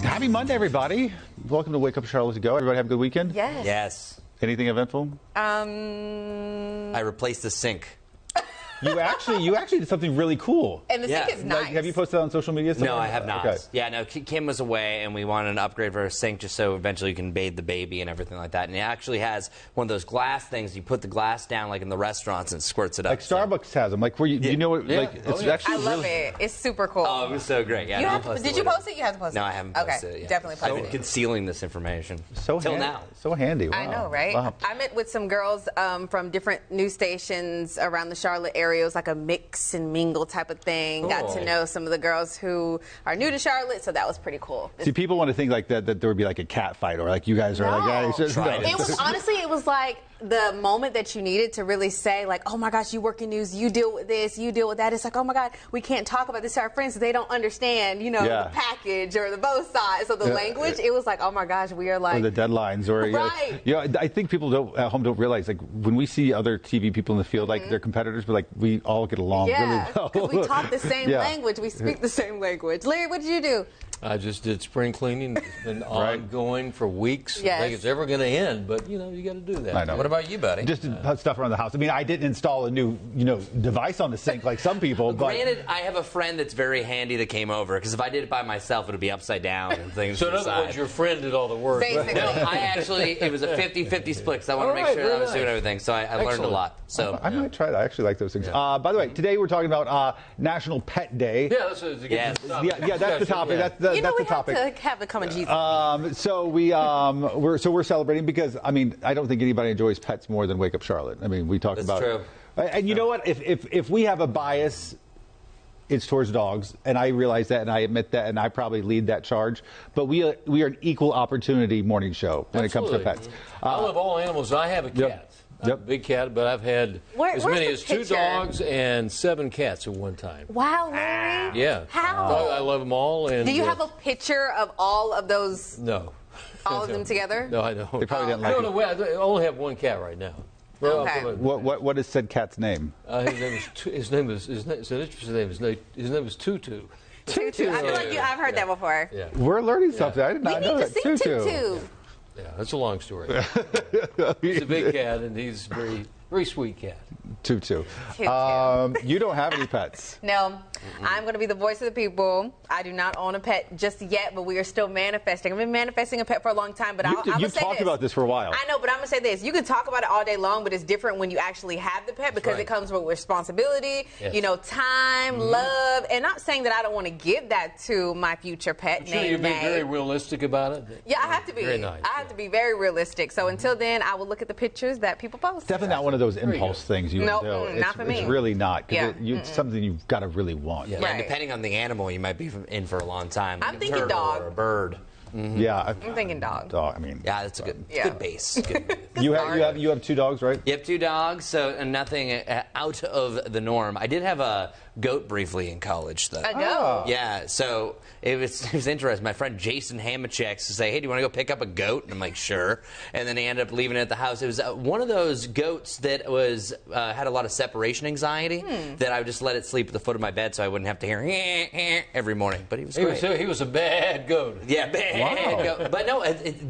Happy Monday, everybody. Welcome to Wake Up Charlotte to Go. Everybody have a good weekend? Yes. Yes. Anything eventful? I replaced the sink. You actually did something really cool. And the sink is nice. Like, have you posted that on social media? No, I have not. Okay. Yeah, no, Kim was away, and we wanted an upgrade for our sink just so eventually you can bathe the baby and everything like that. And it actually has one of those glass things. You put the glass down like in the restaurants and it squirts it up. Like Starbucks has them. Like where you know what? Yeah. Like it's actually I love it. It's super cool. Oh, it was so great. Yeah, Did you post it? You have to post it. No, I haven't posted it yet. Definitely post I've been it. concealing this information so till now. So handy. Wow. I know, right? Wow. I met with some girls from different news stations around the Charlotte area. It was like a mix and mingle type of thing. Cool. Got to know some of the girls who are new to Charlotte, so that was pretty cool. See, people want to think like that there would be like a cat fight or like you guys are like, yeah, it's just, no. It was honestly, it was like the moment that you needed to really say, like, oh my gosh, you work in news, you deal with this, you deal with that. It's like, oh my God, we can't talk about this to our friends. They don't understand, you know, the package or the both sides. So the language, it was like, oh my gosh, we are like. Or the deadlines or, right. I think people at home don't realize, like, when we see other TV people in the field, like their competitors, but like we all get along really well. We talk the same language. We speak the same language. Larry, what did you do? I just did spring cleaning. It's been ongoing for weeks. Yes. I think it's ever going to end, but you got to do that. I know. What about you, buddy? Just stuff around the house. I mean, I didn't install a new, device on the sink like some people. But granted, I have a friend that's very handy that came over because if I did it by myself, it would be upside down and things. So in other words, your friend did all the work. Basically. No, it was a 50-50 split because I wanted to make sure I was doing everything. So I learned a lot. So I might try that. I actually like those things. By the way, today we're talking about National Pet Day. Yeah, that's a Yes. That's the topic. Yeah. That's the topic. To have the common Jesus. So we're celebrating because I don't think anybody enjoys pets more than Wake Up Charlotte. I mean, we talk That's about true. And you know what? If we have a bias, it's towards dogs, and I realize that, and I admit that, and I probably lead that charge. But we are an equal opportunity morning show when it comes to pets. I love all animals. I have a cat. Yep. A big cat, but I've had as many as 2 dogs and 7 cats at one time. Wow, Larry. Yeah. How? I love them all. And Do you have a picture of all of those? No. All of them together? No, I don't. They probably didn't like it. No, I only have 1 cat right now. Okay. What is said cat's name? His name is Tutu. Tutu. I feel like I've heard that before. Yeah. We're learning something. I did We not need know to that. see Tutu. Yeah, that's a long story. He's a big cat, and he's a very, very sweet cat. Tutu. You don't have any pets. No, I'm going to be the voice of the people. I do not own a pet just yet, but we are still manifesting. I've been manifesting a pet for a long time, but You've talked about this for a while. I know, but I'm going to say this. You can talk about it all day long, but it's different when you actually have the pet because it comes with responsibility, time, love, and not saying that I don't want to give that to my future pet. Sure, you're being very realistic about it. Yeah, I have to be. Very nice. I have to be very realistic. So until then, I will look at the pictures that people post. Definitely not one of those impulse things you would do. Not for me. It's really not. It's something you've got to really want. Yeah, and depending on the animal, you might be in for a long time. Like I'm thinking dog or a bird. Yeah, I'm thinking dog. Dog. I mean, yeah, that's a good base. Good. You have 2 dogs, right? You have 2 dogs, so nothing out of the norm. I did have a goat briefly in college, though. A goat? Yeah, so it was interesting. My friend Jason Hamacheks to say, hey, do you want to go pick up a goat? And I'm like, sure. And then he ended up leaving it at the house. It was one of those goats that was had a lot of separation anxiety that I would just let it sleep at the foot of my bed so I wouldn't have to hear every morning. But he was great. He was a bad goat. Yeah, bad goat. But no,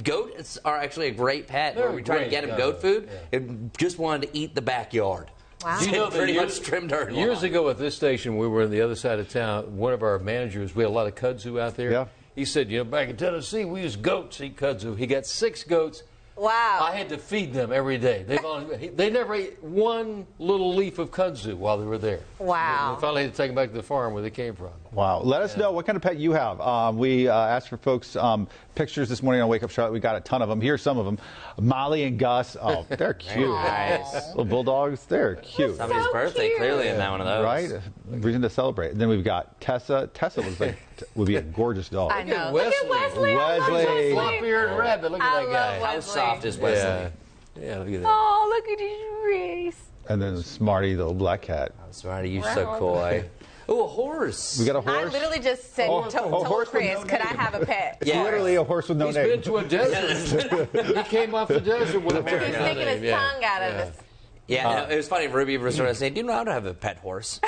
goats are actually a great pet. Where we tried to get him goat food, it just wanted to eat the backyard. Wow. You know, pretty much trimmed our lawn. Years ago at this station, we were on the other side of town. One of our managers, we had a lot of kudzu out there. Yeah. He said, back in Tennessee, we used goats to eat kudzu. He got 6 goats. Wow. I had to feed them every day. They never ate one little leaf of kudzu while they were there. Wow. We finally had to take them back to the farm where they came from. Wow. Let us know what kind of pet you have. We asked for folks pictures this morning on Wake Up Charlotte. We got a ton of them. Here's some of them. Molly and Gus. Oh, they're cute. Nice. Little bulldogs. They're cute. Somebody's birthday, clearly, in that one of those. Right? Reason to celebrate. And then we've got Tessa. Tessa looks like would be a gorgeous dog. I know. Wesley. Look at Wesley. Wesley. Flop-eared rabbit. Look at that guy. How soft is Wesley? Yeah, look at that. Oh, look at his wrist. And then Smarty, the little black cat. Smarty, you're so cool. Oh, a horse. We got a I horse. literally just said, told horse with Chris, no could I name. have a pet? It's literally a horse with no He's name. been to a desert. He came off the desert with a He's sticking his tongue out of his. Yeah, no, it was funny. Ruby was sort of saying, do you know how to have a pet horse?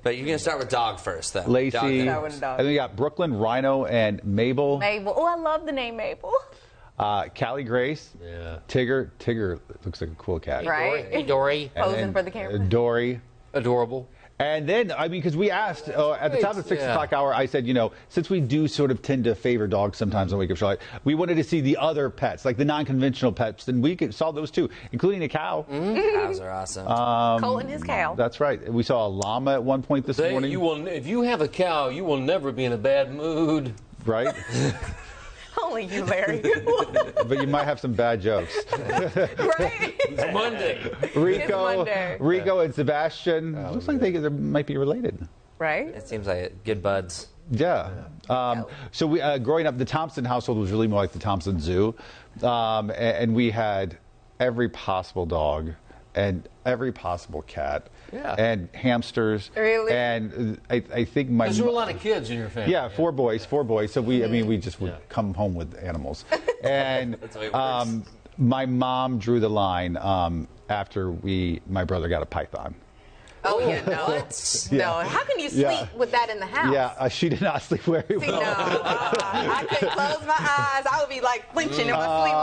But you're going to start with dog first, though. Lacey. Start with a dog. And then we got Brooklyn, Rhino, and Mabel. Mabel. Oh, I love the name Mabel. Callie Grace. Yeah. Tigger. Tigger looks like a cool cat. Right. Hey, Dory. Posing for the camera. Dory. Adorable. And then, I mean, because we asked at the top of the 6 Yeah. o'clock hour, I said, since we do sort of tend to favor dogs sometimes on Wake Up Charlotte, we wanted to see the other pets, like the non-conventional pets, and we saw those too, including a cow. Cows are awesome. Colt and his cow. That's right. We saw a llama at one point this morning. If you have a cow, you will never be in a bad mood. Right? Only you, Larry. But you might have some bad jokes. Right? It's Monday. Rico and Sebastian. Looks like they might be related. Right? It seems like it. Good buds. Yeah. So we growing up, the Thompson household was really more like the Thompson Zoo, and we had every possible dog and every possible cat and hamsters. Really? And I think my Because there were a lot of kids in your family. yeah, four boys. So we just would come home with animals. And That's the way it works. my mom drew the line after my brother got a python. Oh, yeah, no. What? No. How can you sleep Yeah. with that in the house? Yeah, she did not sleep very See, well. no. I couldn't close my eyes. I would be like flinching in my sleep.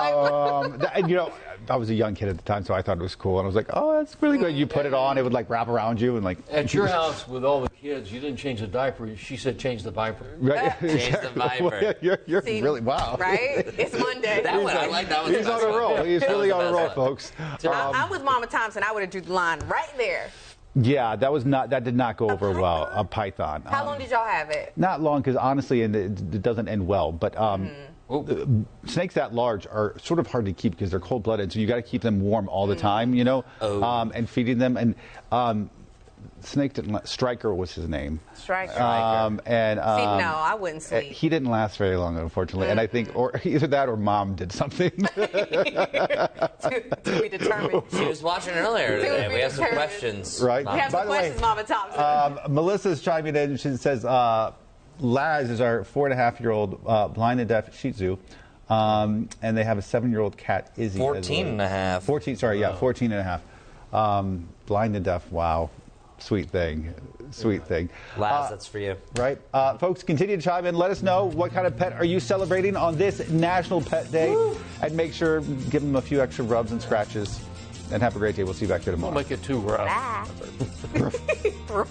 Like, And, I was a young kid at the time, so I thought it was cool. And I was like, oh, that's really good. You put it on, it would like wrap around you and like. At your house with all the kids, you didn't change the diaper. She said change the diaper. Right? Change the viper. You're see, really, wow. Right? It's Monday. That one, I like that one. He's on a roll. He's really on a roll, folks. I'm with Mama Thompson. I would have drew the line right there. Yeah, that did not go over well. A python. How long did y'all have it? Not long, because honestly, and it doesn't end well. But snakes that large are sort of hard to keep because they're cold-blooded. So you got to keep them warm all the time, and feeding them. And snake didn't. Striker was his name. Striker. See, no, I wouldn't sleep. He didn't last very long, unfortunately. And I think, or either that or mom did something. to be determined. She was watching earlier today. We have some questions. Right. We have By some the way, questions, Mama Thompson. Melissa's chiming in. She says, Laz is our 4.5-year-old blind and deaf Shih Tzu. And they have a 7-year-old cat, Izzy. 14 and a half. 14 and a half. Blind and deaf, wow. Sweet thing. Laz, that's for you. Right. Folks, continue to chime in. Let us know what kind of pet are you celebrating on this National Pet Day. Woo! And make sure, give them a few extra rubs and scratches. And have a great day. We'll see you back here tomorrow. We'll make it 2 rough. Bye.